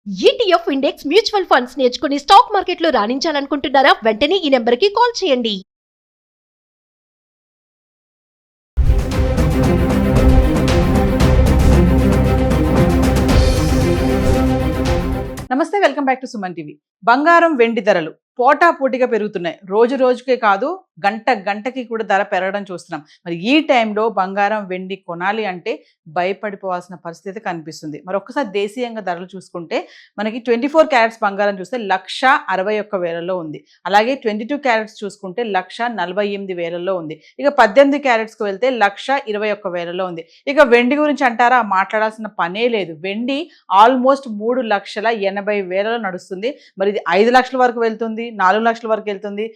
ETF index mutual funds నేర్చుకుని stock మార్కెట్లో రాణించాలనుకుంటున్నారా? వెంటనే ఈ నెంబర్కి కాల్ చేయండి. నమస్తే, welcome back to Suman TV. బంగారం వెండి ధరలు పోటాపోటీగా పెరుగుతున్నాయి. రోజు రోజుకే కాదు, గంట గంటకి కూడా ధర పెరగడం చూస్తున్నాం. మరి ఈ టైంలో బంగారం వెండి కొనాలి అంటే భయపడిపోవాల్సిన పరిస్థితి కనిపిస్తుంది. మరి ఒక్కసారి దేశీయంగా ధరలు చూసుకుంటే మనకి 24 క్యారెట్స్ బంగారం చూస్తే 1,61,000లో ఉంది. అలాగే 22 క్యారెట్స్ చూసుకుంటే 1,48,000లో ఉంది. ఇక 18 క్యారెట్స్కి వెళ్తే 1,21,000లో ఉంది. ఇక వెండి గురించి అంటారా, మాట్లాడాల్సిన పనే లేదు. వెండి ఆల్మోస్ట్ 3,80,000లో నడుస్తుంది. మరి ఇది 5 లక్షల వరకు వెళ్తుంది, 4 లక్షల వరకు వెళ్తుంది,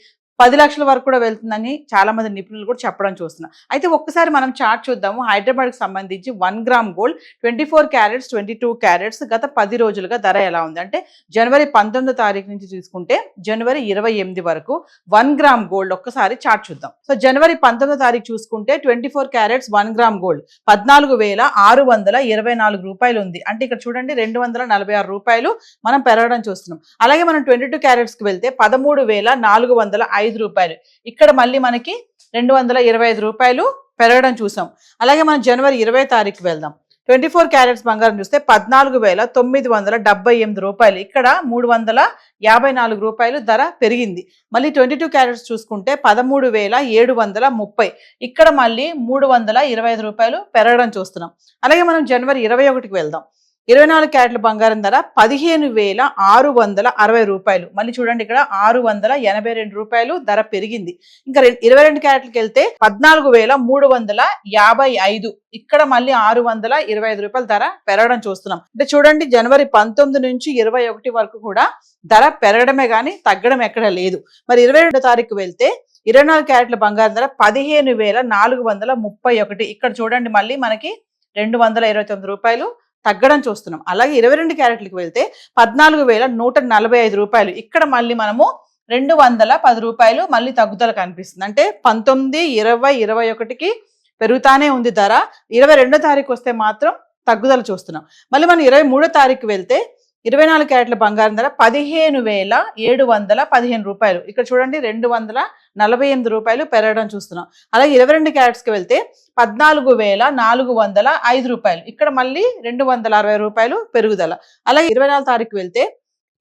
10 లక్షల వరకు కూడా వెళ్తుందని చాలా మంది నిపుణులు కూడా చెప్పడం చూస్తున్నాం. అయితే ఒక్కసారి మనం చార్ట్ చూద్దాము. హైదరాబాద్కి సంబంధించి 1 గ్రామ్ గోల్డ్ 24 క్యారెట్స్ 22 క్యారెట్స్ గత 10 రోజులుగా ధర ఎలా ఉంది అంటే జనవరి 19వ తారీఖు నుంచి తీసుకుంటే జనవరి 28 వరకు 1 గ్రామ్ గోల్డ్ ఒక్కసారి చార్ట్ చూద్దాం. సో జనవరి 19వ తారీఖు చూసుకుంటే 24 క్యారెట్స్ 1 గ్రామ్ గోల్డ్ 14,624 రూపాయలు ఉంది. అంటే ఇక్కడ చూడండి 246 రూపాయలు మనం పెరగడం చూస్తున్నాం. అలాగే మనం 22 క్యారెట్స్కి వెళ్తే 13,405 రూపాయలు. ఇక్కడ మళ్ళీ మనకి 225 రూపాయలు పెరగడం చూసాం. అలాగే మనం జనవరి 20వ తారీఖు వెళ్దాం. 24 క్యారెట్స్ బంగారం చూస్తే 14,978 రూపాయలు. ఇక్కడ 354 రూపాయలు ధర పెరిగింది. మళ్ళీ 22 క్యారెట్స్ చూసుకుంటే 13,730. ఇక్కడ మళ్ళీ 325 రూపాయలు పెరగడం చూస్తున్నాం. అలాగే మనం జనవరి 21కి వెళ్దాం. 24 క్యారెట్ల బంగారం ధర 15,660 రూపాయలు. మళ్ళీ చూడండి ఇక్కడ 682 రూపాయలు ధర పెరిగింది. ఇంకా 22 క్యారెట్లకి వెళ్తే 14,355. ఇక్కడ మళ్ళీ 625 రూపాయల ధర పెరగడం చూస్తున్నాం. అంటే చూడండి జనవరి 19 నుంచి 21 వరకు కూడా ధర పెరగడమే కానీ తగ్గడం ఎక్కడ లేదు. మరి 22వ తారీఖు వెళ్తే 24 క్యారెట్ల బంగారం ధర 15,431. ఇక్కడ చూడండి మళ్ళీ మనకి 229 రూపాయలు తగ్గడం చూస్తున్నాం. అలాగే 22 క్యారెట్లకు వెళ్తే 14,145 రూపాయలు. ఇక్కడ మళ్ళీ మనము 210 రూపాయలు మళ్ళీ తగ్గుదల కనిపిస్తుంది. అంటే 19, 20, 21కి పెరుగుతానే ఉంది ధర. 22వ తారీఖు వస్తే మాత్రం తగ్గుదల చూస్తున్నాం. మళ్ళీ మనం 23వ తారీఖు వెళ్తే 24 క్యారెట్ల బంగారం ధర 15,715 రూపాయలు. ఇక్కడ చూడండి 248 రూపాయలు పెరగడం చూస్తున్నాం. అలాగే 22 క్యారెట్స్కి వెళ్తే 14,405 రూపాయలు. ఇక్కడ మళ్ళీ 260 రూపాయలు పెరుగుదల. అలాగే 24వ తారీఖు వెళ్తే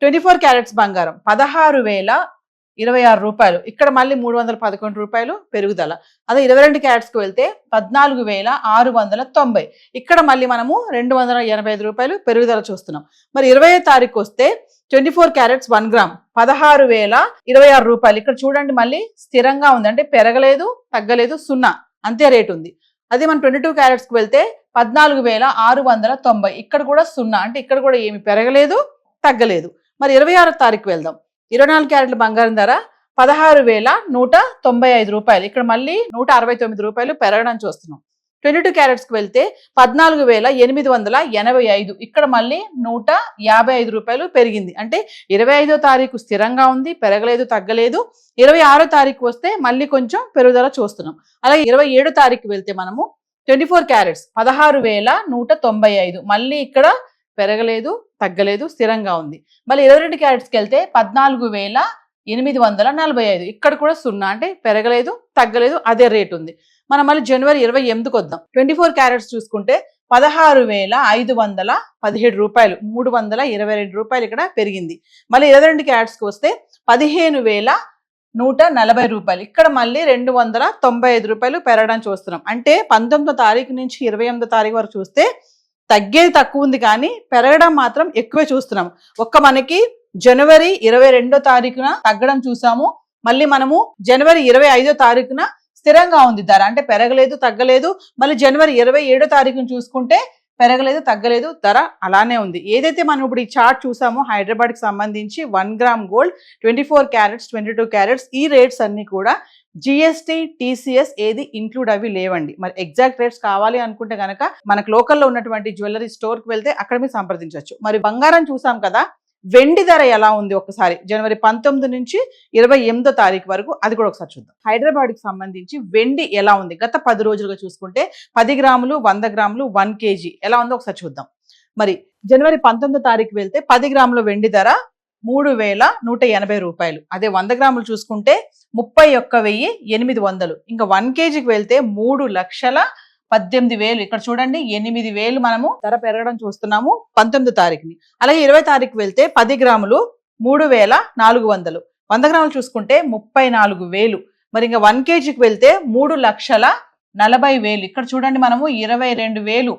24 క్యారెట్స్ బంగారం 16,026 రూపాయలు. ఇక్కడ మళ్ళీ 311 రూపాయలు పెరుగుదల. అదే 22 క్యారెట్స్కి వెళ్తే 14,690. ఇక్కడ మళ్ళీ మనము 285 రూపాయలు పెరుగుదల చూస్తున్నాం. మరి 20వ తారీఖు వస్తే 24 క్యారెట్స్ 1 గ్రామ్ 16,026 రూపాయలు. ఇక్కడ చూడండి మళ్ళీ స్థిరంగా ఉంది. అంటే పెరగలేదు, తగ్గలేదు, 0 అంతే రేటు ఉంది. అదే మనం 22 క్యారెట్స్కి వెళ్తే 14,690. ఇక్కడ కూడా 0 అంటే ఇక్కడ కూడా ఏమి పెరగలేదు, తగ్గలేదు. మరి 26వ తారీఖు వెళ్దాం. 24 క్యారెట్ల బంగారం ధర 16,195 రూపాయలు. ఇక్కడ మళ్ళీ 169 రూపాయలు పెరగడం చూస్తున్నాం. 22 క్యారెట్స్కి వెళ్తే 14,885. ఇక్కడ మళ్ళీ 155 రూపాయలు పెరిగింది. అంటే 25వ తారీఖు స్థిరంగా ఉంది, పెరగలేదు, తగ్గలేదు. 26వ తారీఖు వస్తే మళ్ళీ కొంచెం పెరుగుదల చూస్తున్నాం. అలాగే 27వ తారీఖు వెళ్తే మనము 24 క్యారెట్స్ 16,195. మళ్ళీ ఇక్కడ పెరగలేదు, తగ్గలేదు, స్థిరంగా ఉంది. మళ్ళీ 22 క్యారెట్స్కి వెళ్తే 14,845. ఇక్కడ కూడా 0 అంటే పెరగలేదు, తగ్గలేదు, అదే రేటు ఉంది. మనం మళ్ళీ జనవరి 28కి వద్దాం. 24 క్యారెట్స్ చూసుకుంటే 16,517 రూపాయలు, 322 రూపాయలు ఇక్కడ పెరిగింది. మళ్ళీ 22 క్యారెట్స్కి వస్తే 15,140 రూపాయలు. ఇక్కడ మళ్ళీ 295 రూపాయలు పెరగడం చూస్తున్నాం. అంటే 19వ తారీఖు నుంచి 28వ తారీఖు వరకు చూస్తే తగ్గేది తక్కువ ఉంది కానీ పెరగడం మాత్రం ఎక్కువే చూస్తున్నాం. మనకి జనవరి 22వ తారీఖున తగ్గడం చూసాము. మళ్ళీ మనము జనవరి 25వ తారీఖున స్థిరంగా ఉంది ధర. అంటే పెరగలేదు, తగ్గలేదు. మళ్ళీ జనవరి 27వ తారీఖున చూసుకుంటే పెరగలేదు, తగ్గలేదు, ధర అలానే ఉంది. ఏదైతే మనం ఇప్పుడు ఈ చార్ట్ చూసామో హైదరాబాద్కి సంబంధించి 1 గ్రామ్ గోల్డ్ 24 క్యారెట్స్ 22 క్యారెట్స్ ఈ రేట్స్ అన్ని కూడా జిఎస్టీ, టీసీఎస్ ఏది ఇంక్లూడ్ అవి లేవండి. మరి ఎగ్జాక్ట్ రేట్స్ కావాలి అనుకుంటే కనుక మనకు లోకల్లో ఉన్నటువంటి జ్యువెలరీ స్టోర్కి వెళ్తే అక్కడ మీరు సంప్రదించవచ్చు. మరి బంగారం చూసాం కదా, వెండి ధర ఎలా ఉంది ఒకసారి జనవరి 19 నుంచి 28వ తారీఖు వరకు అది కూడా ఒకసారి చూద్దాం. హైదరాబాద్కి సంబంధించి వెండి ఎలా ఉంది గత 10 రోజులుగా చూసుకుంటే 10 గ్రాములు, 100 గ్రాములు, 1 కేజీ ఎలా ఉందో ఒకసారి చూద్దాం. మరి జనవరి 19వ తారీఖు వెళ్తే 10 గ్రాముల వెండి ధర 3,180 రూపాయలు. అదే 100 గ్రాములు చూసుకుంటే 31,800. ఇంకా 1 కేజీకి వెళ్తే 3,18,000. ఇక్కడ చూడండి 8,000 మనము ధర పెరగడం చూస్తున్నాము 19వ తారీఖుని. అలాగే 20వ తారీఖు వెళ్తే 10 గ్రాములు 3,400. 100 గ్రాములు చూసుకుంటే 34,000. మరి ఇంకా 1 కేజీకి వెళ్తే 3,40,000. ఇక్కడ చూడండి మనము 22,000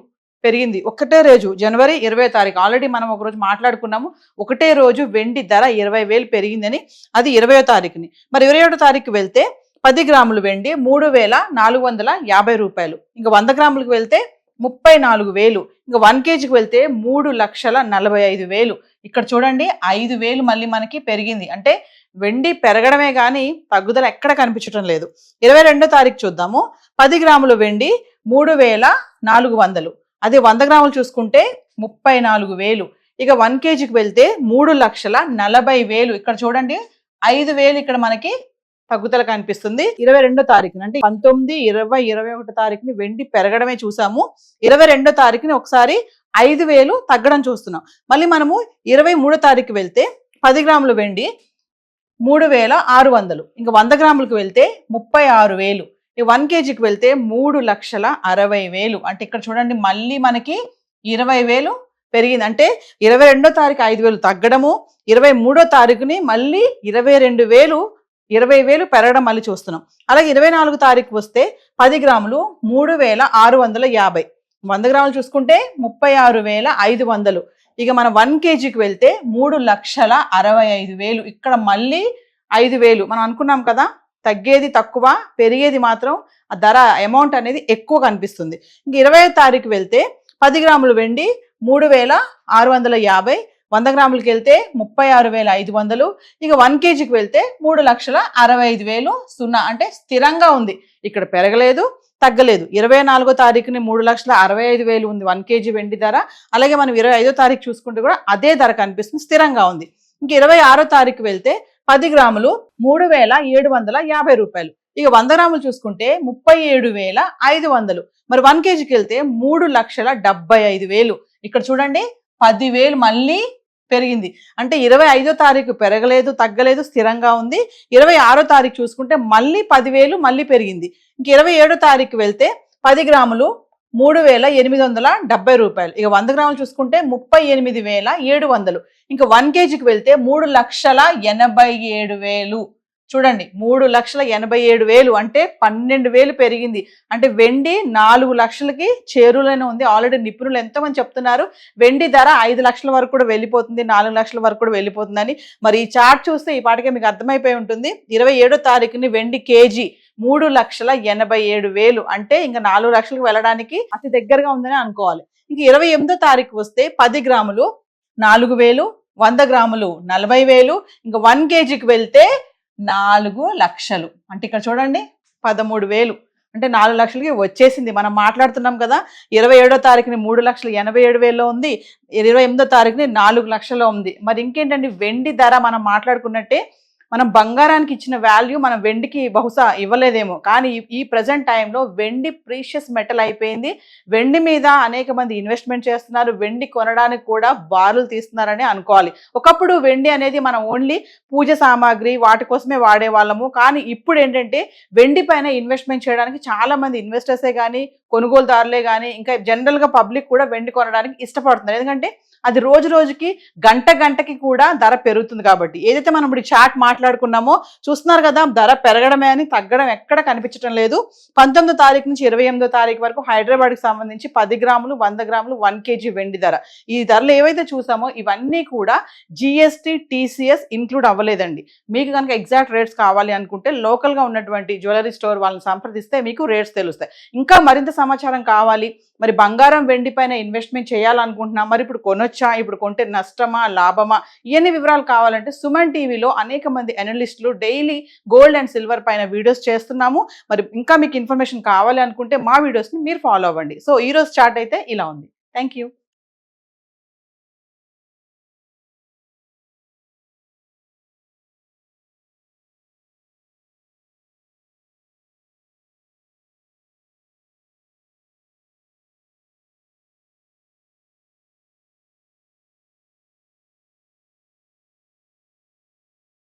పెరిగింది ఒకటే రోజు జనవరి 20వ తారీఖు. ఆల్రెడీ మనం ఒక రోజు మాట్లాడుకున్నాము, ఒకటే రోజు వెండి ధర 20,000 పెరిగిందని. అది 20వ తారీఖుని. మరి 21వ తారీఖు వెళ్తే 10 గ్రాములు వెండి 3,450 రూపాయలు. ఇంకా 100 గ్రాములకు వెళ్తే 34,000. ఇంకా 1 కేజీకి వెళ్తే 3,45,000. ఇక్కడ చూడండి 5,000 మళ్ళీ మనకి పెరిగింది. అంటే వెండి పెరగడమే కానీ తగ్గుదల ఎక్కడ కనిపించడం లేదు. 22వ తారీఖు చూద్దాము. 10 గ్రాముల వెండి 3,400. అదే 100 గ్రాములు చూసుకుంటే 34,000. ఇక 1 కేజీకి వెళ్తే 3,40,000. ఇక్కడ చూడండి 5,000 ఇక్కడ మనకి తగ్గుదల కనిపిస్తుంది. 22వ తారీఖున అంటే 19, 20, 21 తారీఖుని వెండి పెరగడమే చూసాము. 22వ తారీఖుని ఒకసారి 5,000 తగ్గడం చూస్తున్నాం. మళ్ళీ మనము 23వ తారీఖు వెళ్తే 10 గ్రాముల వెండి 3,600. ఇంకా 100 గ్రాములకు వెళ్తే 36,000. 1 కేజీకి వెళ్తే 3,60,000. అంటే ఇక్కడ చూడండి మళ్ళీ మనకి 20,000 పెరిగింది. అంటే 22వ తారీఖు 5,000 తగ్గడము, 23వ తారీఖుని మళ్ళీ 20,000 పెరగడం మళ్ళీ చూస్తున్నాం. అలాగే 24వ తారీఖు వస్తే 10 గ్రాములు 3,650. 100 గ్రాములు చూసుకుంటే 36,500. ఇక మనం 1 కేజీకి వెళ్తే 3,65,000. ఇక్కడ మళ్ళీ 5,000. మనం అనుకున్నాం కదా, తగ్గేది తక్కువ, పెరిగేది మాత్రం ఆ ధర అమౌంట్ అనేది ఎక్కువ కనిపిస్తుంది. ఇంక 20వ తారీఖు వెళ్తే 10 గ్రాములు వెండి 3,650. 100 గ్రాములకి వెళ్తే 36,500. ఇక 1 కేజీకి వెళ్తే 3,65,000. 0 అంటే స్థిరంగా ఉంది, ఇక్కడ పెరగలేదు తగ్గలేదు. 24వ తారీఖుని 3,65,000 ఉంది 1 కేజీ వెండి ధర. అలాగే మనం 25వ తారీఖు చూసుకుంటే కూడా అదే ధర కనిపిస్తుంది, స్థిరంగా ఉంది. ఇంక 26వ తారీఖు వెళ్తే 10 గ్రాములు 3,750 రూపాయలు. ఇక 100 గ్రాములు చూసుకుంటే 37,500. మరి 1 కేజీకి వెళ్తే 3,75,000. ఇక్కడ చూడండి 10,000 మళ్ళీ పెరిగింది. అంటే 25వ తారీఖు పెరగలేదు తగ్గలేదు, స్థిరంగా ఉంది. 26వ తారీఖు చూసుకుంటే మళ్ళీ 10,000 మళ్ళీ పెరిగింది. ఇంక 27వ తారీఖు వెళ్తే 10 గ్రాములు 3,870 రూపాయలు. ఇక 100 గ్రాములు చూసుకుంటే 38,700. ఇంకా 1 కేజీకి వెళ్తే 3,87,000. చూడండి 3,87,000 అంటే 12,000 పెరిగింది. అంటే వెండి 4 లక్షలకి చేరువలోనే ఉంది. ఆల్రెడీ నిపుణులు ఎంతోమంది చెప్తున్నారు వెండి ధర 5 లక్షల వరకు కూడా వెళ్ళిపోతుంది, 4 లక్షల వరకు కూడా వెళ్ళిపోతుందని. మరి ఈ చార్ట్ చూస్తే ఈ పాటికే మీకు అర్థమైపోయి ఉంటుంది. 27వ తారీఖుని వెండి కేజీ 3,87,000. అంటే ఇంకా 4 లక్షలకు వెళ్ళడానికి అతి దగ్గరగా ఉందని అనుకోవాలి. ఇంక 28వ తారీఖు వస్తే 10 గ్రాములు 4,000. 100 గ్రాములు 40,000. ఇంకా 1 కేజీకి వెళ్తే 4 లక్షలు. అంటే ఇక్కడ చూడండి 13,000. అంటే 4 లక్షలకి వచ్చేసింది. మనం మాట్లాడుతున్నాం కదా 27వ తారీఖుని 3,87,000 ఉంది, 28వ తారీఖుని 4 లక్షలు ఉంది. మరి ఇంకేంటండి వెండి ధర మనం మాట్లాడుకున్నట్టే మనం బంగారానికి ఇచ్చిన వాల్యూ మనం వెండికి బహుశా ఇవ్వలేదేమో, కానీ ఈ ప్రజెంట్ టైంలో వెండి ప్రీషియస్ మెటల్ అయిపోయింది. వెండి మీద అనేక మంది ఇన్వెస్ట్మెంట్ చేస్తున్నారు, వెండి కొనడానికి కూడా బారులు తీస్తున్నారని అనుకోవాలి. ఒకప్పుడు వెండి అనేది మనం ఓన్లీ పూజ సామాగ్రి వాటి కోసమే వాడేవాళ్ళము, కానీ ఇప్పుడు ఏంటంటే వెండి పైన ఇన్వెస్ట్మెంట్ చేయడానికి చాలా మంది ఇన్వెస్టర్సే కానీ కొనుగోలుదారులే కానీ ఇంకా జనరల్గా పబ్లిక్ కూడా వెండి కొనడానికి ఇష్టపడుతున్నారు. ఎందుకంటే అది రోజు రోజుకి గంటకి కూడా ధర పెరుగుతుంది కాబట్టి. ఏదైతే మనం ఇప్పుడు చార్ట్ మాట్లాడుకున్నామో చూస్తున్నారు కదా, ధర పెరగడమే అని తగ్గడం ఎక్కడ కనిపించడం లేదు. 19వ తారీఖు నుంచి 28వ తారీఖు వరకు హైదరాబాద్కి సంబంధించి 10 గ్రాములు 100 గ్రాములు 1 కేజీ వెండి ధర, ఈ ధరలు ఏవైతే చూసామో ఇవన్నీ కూడా జిఎస్టీ టీసీఎస్ ఇంక్లూడ్ అవ్వలేదండి. మీకు కనుక ఎగ్జాక్ట్ రేట్స్ కావాలి అనుకుంటే లోకల్గా ఉన్నటువంటి జ్యువెలరీ స్టోర్ వాళ్ళని సంప్రదిస్తే మీకు రేట్స్ తెలుస్తాయి. ఇంకా మరింత సమాచారం కావాలి, మరి బంగారం వెండి పైన ఇన్వెస్ట్మెంట్ చేయాలనుకుంటున్నా, మరి ఇప్పుడు కొనొచ్చా, ఇప్పుడు కొంటే నష్టమా లాభమా, ఇవన్నీ వివరాలు కావాలంటే సుమన్ టీవీలో అనేక మంది అనలిస్టులు డైలీ గోల్డ్ అండ్ సిల్వర్ పైన వీడియోస్ చేస్తున్నాము. మరి ఇంకా మీకు ఇన్ఫర్మేషన్ కావాలి అనుకుంటే మా వీడియోస్ని మీరు ఫాలో అవ్వండి. సో ఈ రోజు చార్ట్ అయితే ఇలా ఉంది. Thank you.